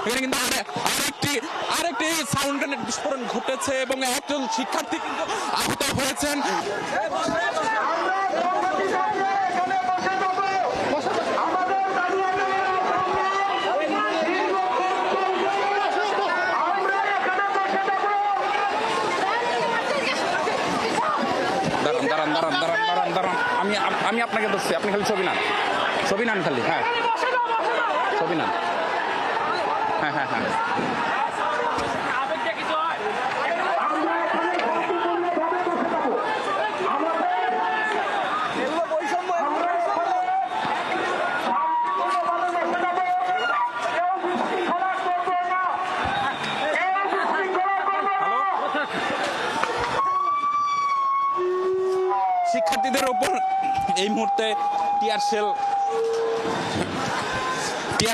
এখানে কিন্তু আরেকটি সাউন্ড গ্রেনেড বিস্ফোরণ ঘটেছে এবং একজন শিক্ষার্থী কিন্তু আহত হয়েছেন। দাঁড়ান, আমি আপনাকে বলছি, আপনি খালি ছবি নেন খালি। হ্যাঁ, ছবি নেন। হ্যাঁ। শিক্ষার্থীদের ওপর এই মুহূর্তে টিয়ার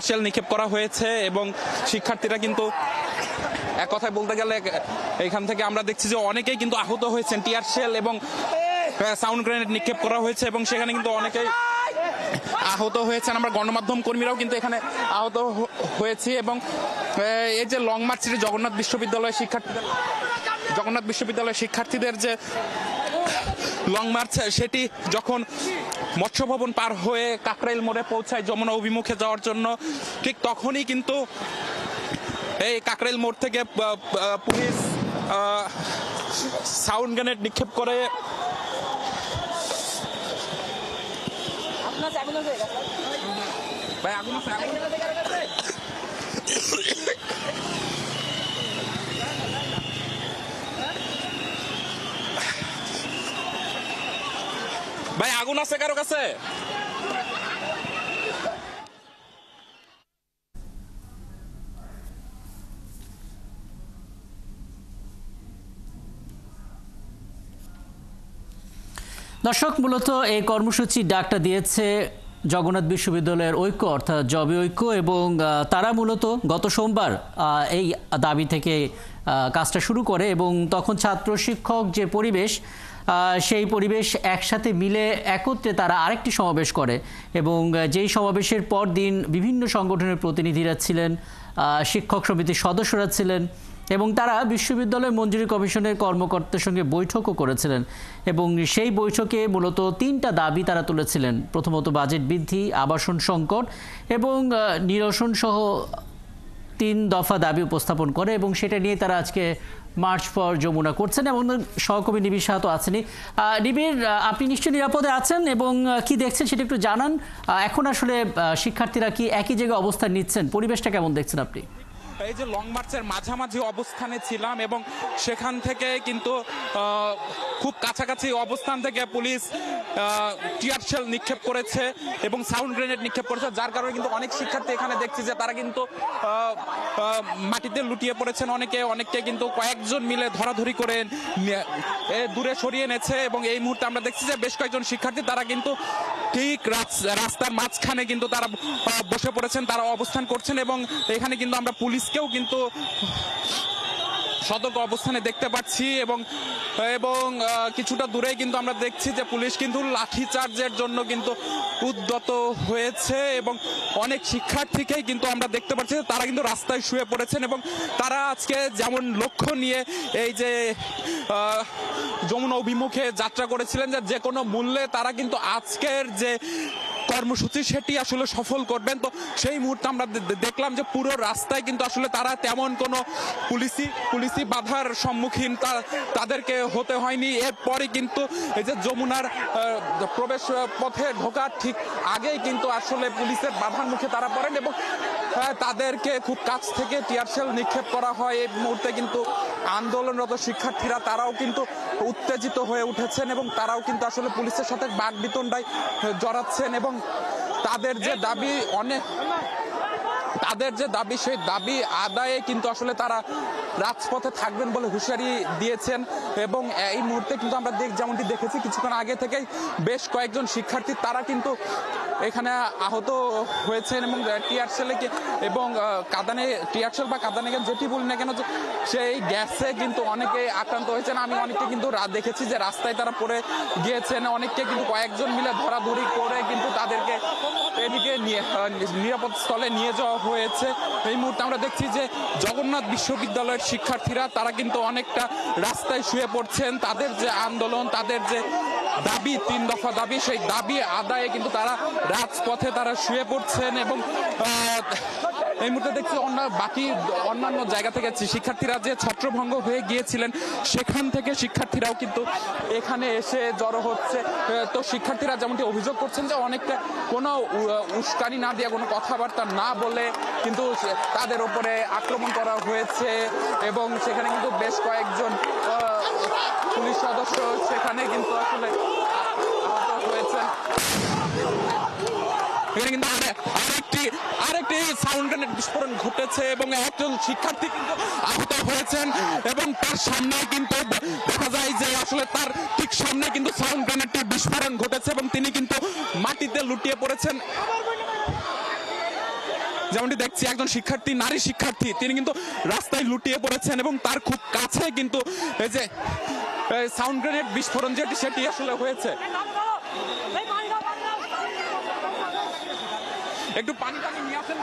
শেল নিক্ষেপ করা হয়েছে এবং শিক্ষার্থীরা কিন্তু এক কথায় বলতে গেলে এখান থেকে আমরা দেখছি যে অনেকেই কিন্তু আহত হয়েছেন। টিয়ার শেল এবং সাউন্ড গ্রেনেড নিক্ষেপ করা হয়েছে এবং সেখানে কিন্তু অনেকেই আহত হয়েছেন। আমরা গণমাধ্যম কর্মীরাও কিন্তু এখানে আহত হয়েছি এবং এই যে লং মার্চ জগন্নাথ বিশ্ববিদ্যালয়ের শিক্ষার্থীদের যে লং মার্চ, সেটি যখন মৎস্য ভবন পার হয়ে কাকরাইল মোড়ে পৌঁছায় যমুনা অভিমুখে যাওয়ার জন্য, ঠিক তখনই কিন্তু এই কাকরাইল মোড় থেকে পুলিশ সাউন্ড গ্রেনেড নিক্ষেপ করে ভাই আগুন আছে কারো কাছে? দর্শক, মূলত এই কর্মসূচি ডাকটা দিয়েছে জগন্নাথ বিশ্ববিদ্যালয়ের ঐক্য অর্থাৎ জবে ঐক্য এবং তারা মূলত গত সোমবার এই দাবি থেকে কাজটা শুরু করে এবং তখন ছাত্র শিক্ষক যে পরিবেশ, সেই পরিবেশ একসাথে মিলে একত্রে তারা আরেকটি সমাবেশ করে এবং যেই সমাবেশের পর দিন বিভিন্ন সংগঠনের প্রতিনিধিরা ছিলেন, শিক্ষক সমিতির সদস্যরা ছিলেন এবং তারা বিশ্ববিদ্যালয় মঞ্জুরি কমিশনের কর্মকর্তার সঙ্গে বৈঠকও করেছিলেন এবং সেই বৈঠকে মূলত 3টা দাবি তারা তুলেছিলেন। প্রথমত বাজেট বৃদ্ধি, আবাসন সংকট এবং নিরসন সহ 3 দফা দাবি উপস্থাপন করে এবং সেটা নিয়ে তারা আজকে মার্চ ফর যমুনা করছেন এবং সহকর্মী নিবিড় সাহা তো আছেনই। নিবিড়, আপনি নিশ্চয়ই নিরাপদে আছেন এবং কি দেখছেন সেটা একটু জানান। এখন আসলে শিক্ষার্থীরা কি একই জায়গায় অবস্থান নিচ্ছেন? পরিবেশটা কেমন দেখছেন আপনি? এই যে লং মার্চের মাঝামাঝি অবস্থানে ছিলাম এবং সেখান থেকে কিন্তু খুব কাছাকাছি অবস্থান থেকে পুলিশ টিয়ার শেল নিক্ষেপ করেছে এবং সাউন্ড গ্রেনেড নিক্ষেপ করেছে, যার কারণে কিন্তু অনেক শিক্ষার্থী এখানে দেখছি যে তারা কিন্তু মাটিতে লুটিয়ে পড়েছেন। অনেককে কিন্তু কয়েকজন মিলে ধরাধরি করে দূরে সরিয়ে এনেছে এবং এই মুহূর্তে আমরা দেখছি যে বেশ কয়েকজন শিক্ষার্থী তারা কিন্তু ঠিক রাস্তার মাঝখানে কিন্তু তারা বসে পড়েছেন, তারা অবস্থান করছেন এবং এখানে কিন্তু আমরা পুলিশকেও কিন্তু সতর্ক অবস্থানে দেখতে পাচ্ছি এবং কিছুটা দূরেই কিন্তু আমরা দেখছি যে পুলিশ কিন্তু লাঠিচার্জের জন্য কিন্তু উদ্যত হয়েছে এবং অনেক শিক্ষার্থীকেই কিন্তু আমরা দেখতে পাচ্ছি তারা কিন্তু রাস্তায় শুয়ে পড়েছেন এবং তারা আজকে যেমন লক্ষ্য নিয়ে এই যে যমুনা অভিমুখে যাত্রা করেছিলেন যে কোনো মূল্যে তারা কিন্তু আজকের যে কর্মসূচি সেটি আসলে সফল করবেন। তো সেই মুহূর্তে আমরা দেখলাম যে পুরো রাস্তায় কিন্তু আসলে তারা তেমন কোনো পুলিশি বাধার সম্মুখীন তাদেরকে হতে হয়নি। এরপরে কিন্তু এই যে যমুনার প্রবেশ পথে ঢোকার ঠিক আগেই কিন্তু আসলে পুলিশের বাধার মুখে তারা পড়েন এবং তাদেরকে খুব কাছ থেকে টিয়ার শেল নিক্ষেপ করা হয়। এই মুহূর্তে কিন্তু আন্দোলনরত শিক্ষার্থীরা তারাও কিন্তু উত্তেজিত হয়ে উঠেছেন এবং তারাও কিন্তু আসলে পুলিশের সাথে বাকবিতণ্ডায় জড়াচ্ছেন এবং তাদের যে দাবি সেই দাবি আদায়ে কিন্তু আসলে তারা রাজপথে থাকবেন বলে হুঁশিয়ারি দিয়েছেন এবং এই মুহূর্তে কিন্তু আমরা যেমনটি দেখেছি কিছুক্ষণ আগে থেকেই বেশ কয়েকজন শিক্ষার্থী তারা কিন্তু এখানে আহত হয়েছেন এবং টিয়ার সেলে এবং কাঁদানে টিয়ার সেল বা কাঁদানে যেটি বলি না কেন, সেই গ্যাসে কিন্তু অনেকে আক্রান্ত হয়েছেন। আমি অনেকে কিন্তু দেখেছি যে রাস্তায় তারা পড়ে গিয়েছেন, অনেককে কিন্তু কয়েকজন মিলে ধরাধরি করে কিন্তু তাদেরকে এদিকে নিরাপদ স্থলে নিয়ে যাওয়া হয়েছে। এই মুহূর্তে আমরা দেখছি যে জগন্নাথ বিশ্ববিদ্যালয়ের শিক্ষার্থীরা তারা কিন্তু অনেকটা রাস্তায় শুয়ে পড়ছেন। তাদের যে আন্দোলন, তাদের যে দাবি, 3 দফা দাবি, সেই দাবি আদায়ে কিন্তু তারা রাজপথে তারা শুয়ে পড়ছেন। এবং এই মুহূর্তে দেখছি অন্যান্য জায়গা থেকে শিক্ষার্থীরা যে ছত্রভঙ্গ হয়ে গিয়েছিলেন সেখান থেকে শিক্ষার্থীরাও কিন্তু এখানে এসে জড়ো হচ্ছে। তো শিক্ষার্থীরা যেমনটি অভিযোগ করছেন যে অনেকটা কোনো উস্কানি না দিয়ে, কোনো কথাবার্তা না বলে কিন্তু তাদের উপরে আক্রমণ করা হয়েছে এবং সেখানে কিন্তু বেশ কয়েকজন পুলিশ সদস্য সেখানে কিন্তু আসলে আহত হয়েছে। এখানে কিন্তু আরেকটি সাউন্ড গ্রেনেড বিস্ফোরণ ঘটেছে এবং একজন শিক্ষার্থী কিন্তু আহত হয়েছেন এবং তার সামনে কিন্তু দেখা যায় যে আসলে তার ঠিক সামনে কিন্তু সাউন্ড গ্রেনেডটির বিস্ফোরণ ঘটেছে এবং তিনি কিন্তু মাটিতে লুটিয়ে পড়েছেন। যেমনটি দেখছি একজন শিক্ষার্থী, নারী শিক্ষার্থী, তিনি কিন্তু রাস্তায় লুটিয়ে পড়েছেন এবং তার খুব কাছে কিন্তু এই যে সাউন্ড গ্রেনেড বিস্ফোরণ সেটি আসলে হয়েছে। একটু পানি নিয়ে আসেন।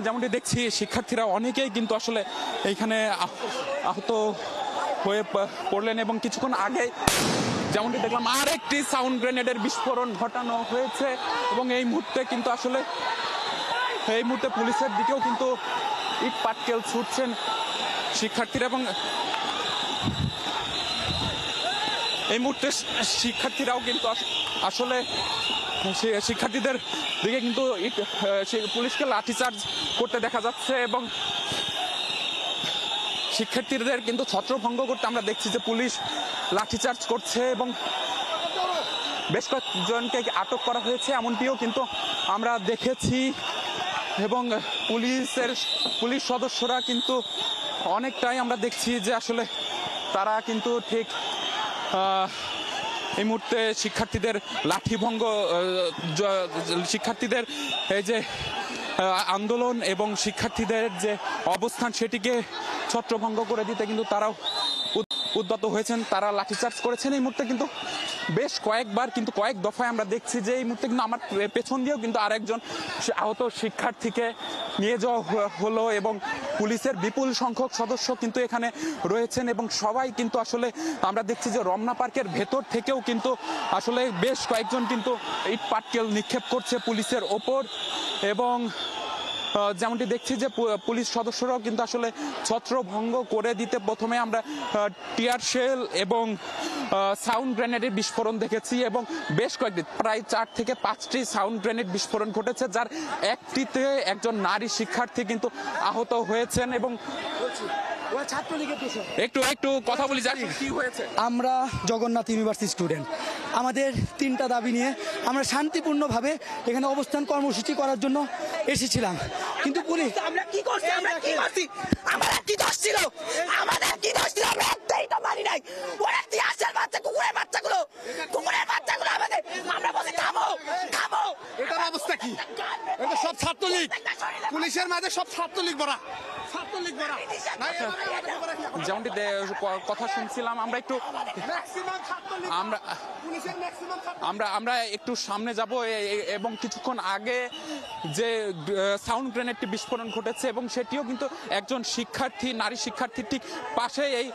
যেমনটি দেখছি শিক্ষার্থীরা অনেকেই কিন্তু আসলে এইখানে আহত হয়ে পড়লেন এবং কিছুক্ষণ আগে যেমনটি দেখলাম আরেকটি সাউন্ড গ্রেনেডের বিস্ফোরণ ঘটানো হয়েছে এবং এই মুহূর্তে পুলিশের দিকেও কিন্তু ইট পাটকেল ছুটছেন শিক্ষার্থীরা এবং এই মুহূর্তে শিক্ষার্থীরাও কিন্তু আসলে শিক্ষার্থীদের দিকে কিন্তু পুলিশকে লাঠিচার্জ করতে দেখা যাচ্ছে এবং শিক্ষার্থীদের কিন্তু ছত্রভঙ্গ করতে আমরা দেখছি যে পুলিশ লাঠিচার্জ করছে এবং বেশ কয়েকজনকে আটক করা হয়েছে এমনটিও কিন্তু আমরা দেখেছি এবং পুলিশ সদস্যরা কিন্তু অনেকটাই আমরা দেখছি যে আসলে তারা কিন্তু ঠিক এই মুহূর্তে শিক্ষার্থীদের লাঠিভঙ্গ, শিক্ষার্থীদের এই যে আন্দোলন এবং শিক্ষার্থীদের যে অবস্থান সেটিকে ছত্রভঙ্গ করে দিতে কিন্তু তারাও উদ্যত হয়েছেন, তারা লাঠিচার্জ করেছেন। এই মুহূর্তে কিন্তু বেশ কয়েকবার কিন্তু কয়েক দফায় আমরা দেখছি যে এই মুহূর্তে কিন্তু আমার পেছন দিয়েও কিন্তু আরেকজন আহত শিক্ষার্থীকে নিয়ে যাওয়া হলো এবং পুলিশের বিপুল সংখ্যক সদস্য কিন্তু এখানে রয়েছেন এবং সবাই কিন্তু আসলে আমরা দেখছি যে রমনা পার্কের ভেতর থেকেও কিন্তু আসলে বেশ কয়েকজন কিন্তু ইট পাটকেল নিক্ষেপ করছে পুলিশের ওপর এবং যেমনটি দেখছি যে পুলিশ সদস্যরাও কিন্তু আসলে ছত্রভঙ্গ করে দিতে প্রথমে আমরা টিয়ার শেল এবং সাউন্ড গ্রেনেডের বিস্ফোরণ দেখেছি এবং বেশ কয়েকটি প্রায় 4 থেকে 5টি সাউন্ড গ্রেনেড বিস্ফোরণ ঘটেছে, যার একটিতে একজন নারী শিক্ষার্থী কিন্তু আহত হয়েছেন এবং একটু কথা বলি জানি কি হয়েছে। আমরা জগন্নাথ ইউনিভার্সিটি স্টুডেন্ট, আমাদের 3টা দাবি নিয়ে আমরা শান্তিপূর্ণভাবে এখানে অবস্থান কর্মসূচি করার জন্য এসেছিলাম, কিন্তু পুলিশ আমরা কি করছি আমাদের কি দোষ ছিল আমরা একটাই তো মানি নাই। ওরা তিয়াসের বাচ্চা, কুকুরের বাচ্চাগুলো আমাদের, আমরা বলি থামো। এটার অবস্থা কি? এটা সব ছাত্রলীগ, পুলিশের মাঝে সব ছাত্রলীগ ভরা। যেমনটি কথা শুনছিলাম আমরা একটু আমরা একটু সামনে যাব এবং কিছুক্ষণ আগে যে সাউন্ড গ্রেনেডটি বিস্ফোরণ ঘটেছে এবং সেটিও কিন্তু একজন শিক্ষার্থী, নারী শিক্ষার্থীর ঠিক পাশে এই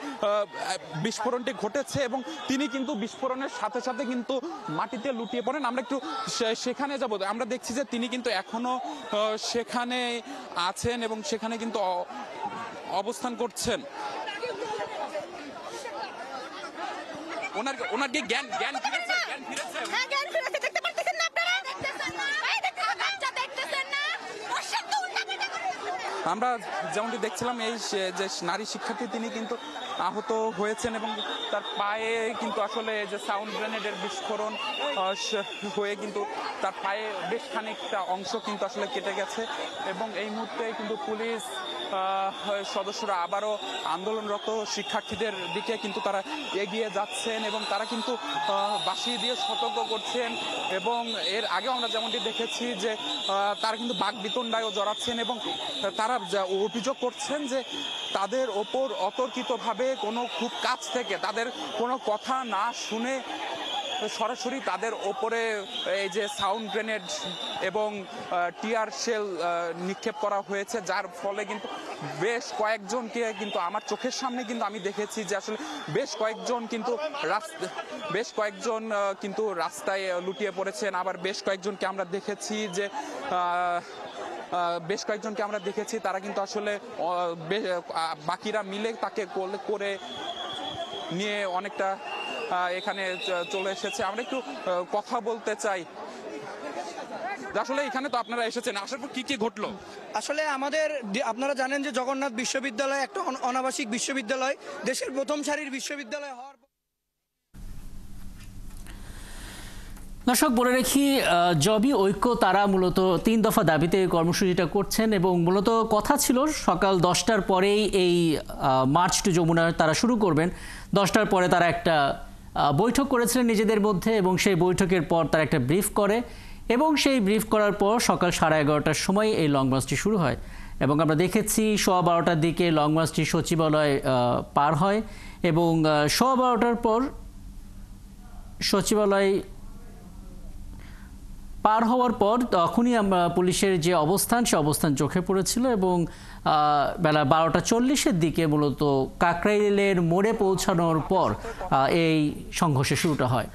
বিস্ফোরণটি ঘটেছে এবং তিনি কিন্তু বিস্ফোরণের সাথে সাথে কিন্তু মাটিতে লুটিয়ে পড়েন। আমরা একটু সেখানে যাব, আমরা দেখছি যে তিনি কিন্তু এখনো সেখানে আছেন এবং সেখানে কিন্তু অবস্থান করছেন। ওনার কি জ্ঞান ফিরেছে? হ্যাঁ, জ্ঞান ফিরেছে। দেখতে পাচ্ছেন না আপনারা? দেখতেছেন না? এই দেখতেছেন বাচ্চা, দেখতেছেন না? ওর তো উল্টাপাল্টা করে। আমরা যেমনটি দেখছিলাম এই যে নারী শিক্ষার্থী তিনি কিন্তু আহত হয়েছেন এবং তার পায়ে কিন্তু আসলে যে সাউন্ড গ্রেনেডের বিস্ফোরণ হয়ে কিন্তু তার পায়ে বেশ খানিকটা অংশ কিন্তু আসলে কেটে গেছে এবং এই মুহূর্তে কিন্তু পুলিশ সদস্যরা আবারও আন্দোলনরত শিক্ষার্থীদের দিকে কিন্তু তারা এগিয়ে যাচ্ছেন এবং তারা কিন্তু বাঁশি দিয়ে সতর্ক করছেন এবং এর আগেও আমরা যেমনটি দেখেছি যে তারা কিন্তু বাকবিতণ্ডায়ও জড়াচ্ছেন এবং তারা অভিযোগ করছেন যে তাদের ওপর অতর্কিতভাবে কোনো খুব কাছ থেকে তাদের কোনো কথা না শুনে সরাসরি তাদের ওপরে এই যে সাউন্ড গ্রেনেড এবং টিয়ার শেল নিক্ষেপ করা হয়েছে, যার ফলে কিন্তু বেশ কয়েকজনকে কিন্তু আমার চোখের সামনে কিন্তু আমি দেখেছি যে আসলে বেশ কয়েকজন কিন্তু রাস্তায় লুটিয়ে পড়েছেন। আবার বেশ কয়েকজনকে আমরা দেখেছি তারা কিন্তু আসলে বাকিরা মিলে তাকে কোলে করে নিয়ে অনেকটা এখানে চলে এসেছে। আমরা একটু কথা বলতে চাই আসলে এখানে তো আপনারা এসেছেন, আসার পর কি কি ঘটলো? আসলে আপনারা জানেন যে জগন্নাথ বিশ্ববিদ্যালয় একটা অনাবাসিক বিশ্ববিদ্যালয়, দেশের প্রথম সারির বিশ্ববিদ্যালয় হওয়ার দর্শক বলে রাখি, জবি ঐক্য তারা মূলত 3 দফা দাবিতে এই কর্মসূচিটা করছেন এবং মূলত কথা ছিল সকাল 10টার পরেই এই মার্চ টু যমুনা তারা শুরু করবেন। 10টার পরে তারা একটা বৈঠক করেছিলেন নিজেদের মধ্যে এবং সেই বৈঠকের পর তারা একটা ব্রিফ করে এবং সেই ব্রিফ করার পর সকাল 11:30টার সময় এই লং মার্চটি শুরু হয় এবং আমরা দেখেছি 12:15টার দিকে লং মার্চটি সচিবালয় পার হয় এবং 12:15টার পর সচিবালয় পার হওয়ার পর তখনই আমরা পুলিশের যে অবস্থান সে অবস্থান চোখে পড়েছিল এবং বেলা 12:40-এর দিকে মূলত কাকরাইলের মোড়ে পৌঁছানোর পর এই সংঘর্ষের শুরুটা হয়।